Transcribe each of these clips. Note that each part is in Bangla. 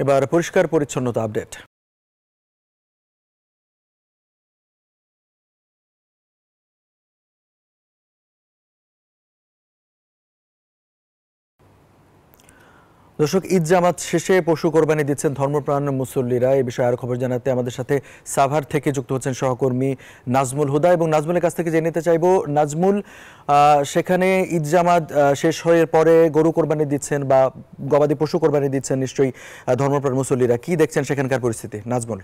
এবার পরিষ্কার পরিচ্ছন্নতা আপডেট। দর্শক, ঈদ জামাত শেষে পশু কোরবানি দিচ্ছেন ধর্মপ্রাণ মুসল্লিরা। এই বিষয়ে আরো খবর জানাতে আমাদের সাথে সাভার থেকে যুক্ত হচ্ছেন সহকর্মী নাজমুল হুদা, এবং নাজমুলের কাছ থেকে জেনে নিতে চাইবো, নাজমুল, সেখানে ঈদ জামাত শেষ হয়ে পরে গরু কোরবানি দিচ্ছেন বা গবাদি পশু কোরবানি দিচ্ছেন নিশ্চয়ই ধর্মপ্রাণ মুসল্লিরা, কি দেখছেন সেখানকার পরিস্থিতি? নাজমুল।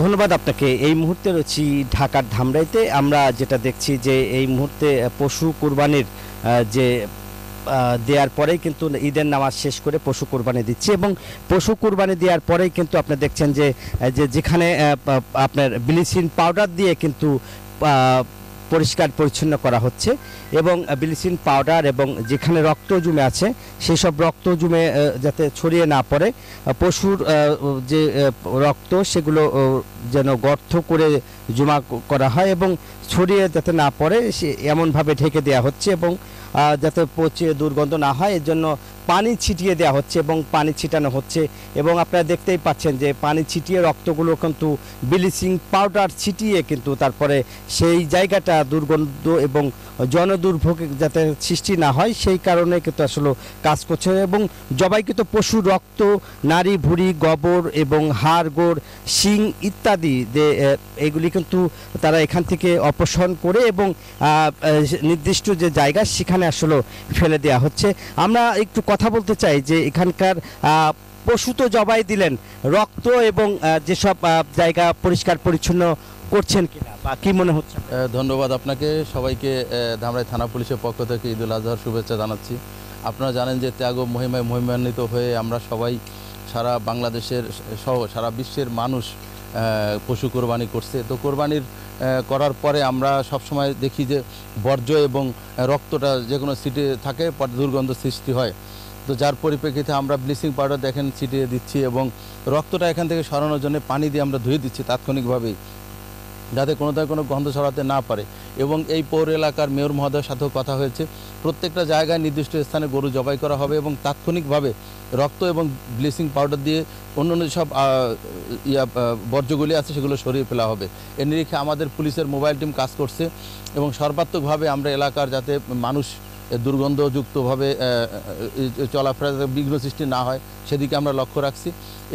ধন্যবাদ আপনাকে। এই মুহূর্তে রয়েছি ঢাকার ধামরাইতে। আমরা যেটা দেখছি যে এই মুহূর্তে পশু কুরবানির যে দেওয়ার পরেই কিন্তু ঈদের নামাজ শেষ করে পশু কুরবানি দিচ্ছি, এবং পশু কুরবানি দেওয়ার পরেই কিন্তু আপনি দেখছেন যে যেখানে আপনার ব্লিচিং পাউডার দিয়ে কিন্তু পরিষ্কার পরিচ্ছন্ন করা হচ্ছে, এবং ব্লিচিং পাউডার এবং যেখানে রক্ত জমে আছে সেই সব রক্ত জমে যাতে ছড়িয়ে না পড়ে, পশুর যে রক্ত সেগুলো যেন গর্ত করে জমা করা হয় এবং ছড়িয়ে যাতে না পড়ে এমনভাবে ঢেকে দেওয়া হচ্ছে, এবং যাতে পচে দুর্গন্ধ না হয় এর জন্য পানি ছিটিয়ে দেওয়া হচ্ছে এবং পানি ছিটানো হচ্ছে। এবং আপনারা দেখতেই পাচ্ছেন যে পানি ছিটিয়ে রক্তগুলো কিন্তু ব্লিচিং পাউডার ছিটিয়ে কিন্তু তারপরে সেই জায়গাটা দুর্গন্ধ এবং জনদুর্ভোগ যাতে সৃষ্টি না হয় সেই কারণে কিন্তু আসলে কাজ করছে। এবং জবাইকৃত পশুর রক্ত, নাড়ি ভুঁড়ি, গোবর এবং হাড় গোড়, শিং ইত্যাদি এগুলি কিন্তু তারা এখান থেকে অপসারণ করে এবং নির্দিষ্ট যে জায়গা সেখানে আসলে ফেলে দেওয়া হচ্ছে। আমরা একটু কথা বলতে চাই যে এখানকার পশু তো জবাই দিলেন, রক্ত এবং যেসব জায়গা পরিষ্কার পরিচ্ছন্ন করছেন কিনা বা কি মনে হচ্ছে? ধন্যবাদ আপনাকে, সবাইকে ধামরাই থানা পুলিশের পক্ষ থেকে ঈদুল আজহার শুভেচ্ছা জানাচ্ছি। আপনারা জানেন যে ত্যাগ ও মহিমায় মহিমান্বিত হয়ে আমরা সবাই সারা বাংলাদেশের সহ সারা বিশ্বের মানুষ পশু কোরবানি করছে। তো কোরবানির করার পরে আমরা সবসময় দেখি যে বর্জ্য এবং রক্তটা যে কোনো সিটে থাকে, পরে দুর্গন্ধ সৃষ্টি হয়। তো যার পরিপ্রেক্ষিতে আমরা ব্লিচিং পাউডার দেখেন ছিটিয়ে দিচ্ছি এবং রক্তটা এখান থেকে সরানোর জন্য পানি দিয়ে আমরা ধুয়ে দিচ্ছি তাৎক্ষণিকভাবেই, যাতে কোনো গন্ধ ছড়াতে না পারে। এবং এই পৌর এলাকার মেয়র মহোদয়ের সাথেও কথা হয়েছে, প্রত্যেকটা জায়গায় নির্দিষ্ট স্থানে গরু জবাই করা হবে এবং তাৎক্ষণিকভাবে রক্ত এবং ব্লিচিং পাউডার দিয়ে অন্য সব বর্জ্যগুলি আছে সেগুলো সরিয়ে ফেলা হবে। এর নিরিখে আমাদের পুলিশের মোবাইল টিম কাজ করছে এবং সর্বাত্মকভাবে আমরা এলাকার যাতে মানুষ দুর্গন্ধযুক্তভাবে চলাফেরা বিঘ্ন সৃষ্টি না হয় সেদিকে আমরা লক্ষ্য রাখছি,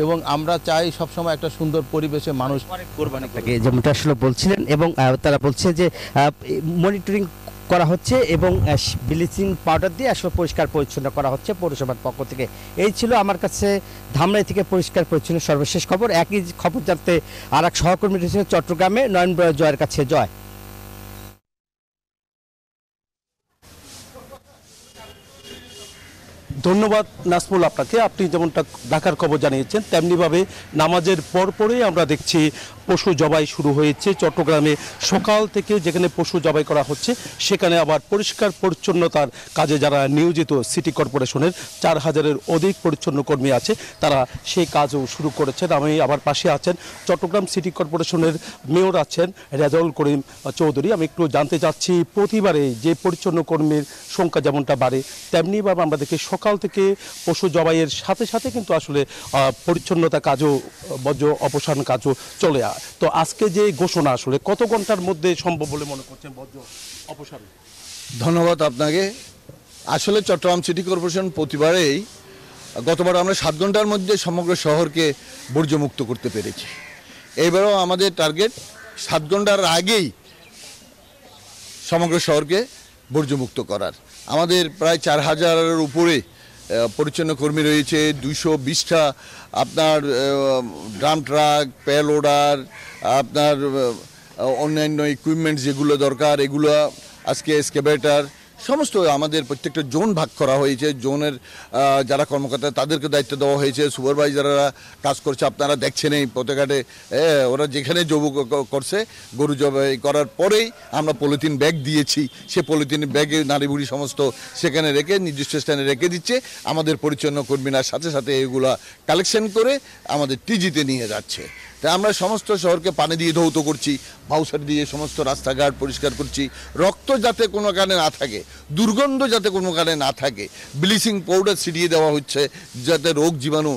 এবং আমরা চাই সবসময় একটা সুন্দর পরিবেশে মানুষ কোরবানি করে, যেমনটা আসলে বলছিলেন। এবং তারা বলছে যে মনিটরিং করা হচ্ছে এবং ব্লিচিং পাউডার দিয়ে আসলে পরিষ্কার পরিচ্ছন্ন করা হচ্ছে পৌরসভার পক্ষ থেকে। এই ছিল আমার কাছে ধামরাই থেকে পরিষ্কার পরিচ্ছন্ন সর্বশেষ খবর। একই খবর জানতে আর এক সহকর্মী রয়েছেন চট্টগ্রামে, নয়ন জয়ের কাছে। জয়। ধন্যবাদ নাজমুল আপনাকে। আপনি যেমনটা ঢাকার খবর জানিয়েছেন তেমনিভাবে নামাজের পরপরই আমরা দেখছি পশু জবাই শুরু হয়েছে চট্টগ্রামে। সকাল থেকে যেখানে পশু জবাই করা হচ্ছে সেখানে আবার পরিষ্কার পরিচ্ছন্নতার কাজে যারা নিয়োজিত সিটি কর্পোরেশনের 4000-এর অধিক পরিচ্ছন্ন কর্মী আছে তারা সেই কাজও শুরু করেছেন। আমি আবার পাশে আছেন চট্টগ্রাম সিটি কর্পোরেশনের মেয়র আছেন রেজাউল করিম চৌধুরী। আমি একটু জানতে চাচ্ছি, প্রতিবারে যে পরিচ্ছন্ন কর্মীর সংখ্যা যেমনটা বাড়ে তেমনিভাবে আমরা দেখি সকাল থেকে পশু জবাইয়ের সাথে সাথে কিন্তু আসলে পরিচ্ছন্নতা কাজও বর্জ্য অপসারণ কাজও চলে। তো আজকে যে ঘোষণা আসলে কত ঘন্টার মধ্যে সম্ভব বলে মনে করছেন বর্জ্য অপসারণ? ধন্যবাদ আপনাকে। আসলে চট্টগ্রাম সিটি কর্পোরেশন প্রতিবারেই, গতবার আমরা 7 ঘন্টার মধ্যে সমগ্র শহরকে বর্জ্যমুক্ত করতে পেরেছি। এবারও আমাদের টার্গেট 7 ঘন্টার আগেই সমগ্র শহরকে বর্জ্যমুক্ত করার। আমাদের প্রায় 4000-এর উপরে পরিচ্ছন্ন কর্মী রয়েছে, 220টা আপনার ড্রাম ট্রাক, পে লোডার, আপনার অন্যান্য ইকুইপমেন্ট যেগুলো দরকার এগুলো, আজকে এক্সকেভেটর, সমস্ত আমাদের প্রত্যেকটা জোন ভাগ করা হয়েছে। জোনের যারা কর্মকর্তা তাদেরকে দায়িত্ব দেওয়া হয়েছে, সুপারভাইজাররা কাজ করছে। আপনারা দেখছেন এই পথেঘাটে ওরা যেখানে জব করছে গরু জবাই করার পরেই আমরা পলিথিন ব্যাগ দিয়েছি, সে পলিথিন ব্যাগে নাড়ি বুড়ি সমস্ত সেখানে রেখে নির্দিষ্ট স্থানে রেখে দিচ্ছে। আমাদের পরিচ্ছন্ন কর্মীরা সাথে সাথে এগুলা কালেকশন করে আমাদের টিজিতে নিয়ে যাচ্ছে। তাই আমরা সমস্ত শহরকে পানি দিয়ে ধৌত করছি, ভাউচার দিয়ে সমস্ত রাস্তাঘাট পরিষ্কার করছি। রক্ত যাতে কোনো কারণে না থাকে, দুর্গন্ধ যাতে কোনো কারণে না থাকে, ব্লিচিং পাউডার ছিটিয়ে দেওয়া হচ্ছে যাতে রোগ জীবাণু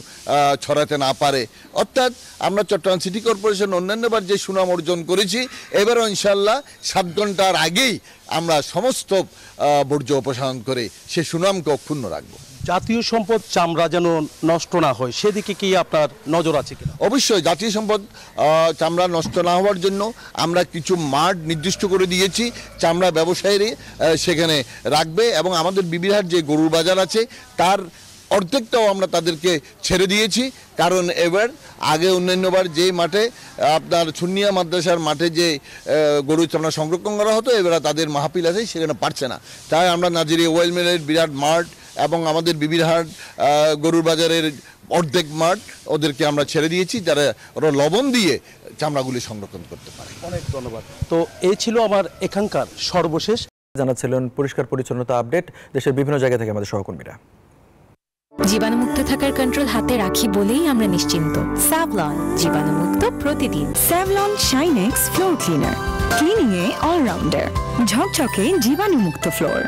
ছড়াতে না পারে। অর্থাৎ আমরা চট্টগ্রাম সিটি কর্পোরেশন অন্যান্যবার যে সুনাম অর্জন করেছি, এবারও ইনশাল্লাহ 7 ঘন্টার আগেই আমরা সমস্ত বর্জ্য অপসারণ করে সে সুনামকে অক্ষুণ্ণ রাখবো। জাতীয় সম্পদ চামড়া যেন নষ্ট না হয়, সেদিকে কি আপনার নজর আছে কিনা? অবশ্যই জাতীয় সম্পদ চামড়া নষ্ট না হওয়ার জন্য আমরা কিছু মাঠ নির্দিষ্ট করে দিয়েছি, চামড়া ব্যবসায়ীরা সেখানে রাখবে এবং আমাদের বিবিরহাট যে গরুর বাজার আছে তার অর্ধেকটাও আমরা তাদেরকে ছেড়ে দিয়েছি। কারণ এবার আগে অন্যান্যবার যে মাঠে আপনার সুন্নিয়া মাদ্রাসার মাঠে যে গরুর চামড়া সংরক্ষণ করা হতো, এবার তাদের মাহফিল আছে সেখানে পারছে না। তাই আমরা নাজিরি ওয়েল মিলের বিরাট মাঠ এবং আমাদের বিবিরহাট গরুর বাজারের অর্ধেক মাঠ ওদেরকে আমরা ছেড়ে দিয়েছি, যারা ওরা লবণ দিয়ে চামড়াগুলি সংরক্ষণ করতে পারে। অনেক ধন্যবাদ। তো এই ছিল আমার এখানকার সর্বশেষ জানাচ্ছিলেন পরিষ্কার পরিচ্ছন্নতা আপডেট দেশের বিভিন্ন জায়গা থেকে আমাদের সহকর্মীরা। জীবাণুমুক্ত থাকার কন্ট্রোল হাতে রাখি বলেই আমরা নিশ্চিন্ত। স্যাভলন, জীবাণুমুক্ত প্রতিদিন। Savlon Shinex floor cleaner, cleaning এ অলরাউন্ডার, ঝকঝকে জীবাণুমুক্ত ফ্লোর।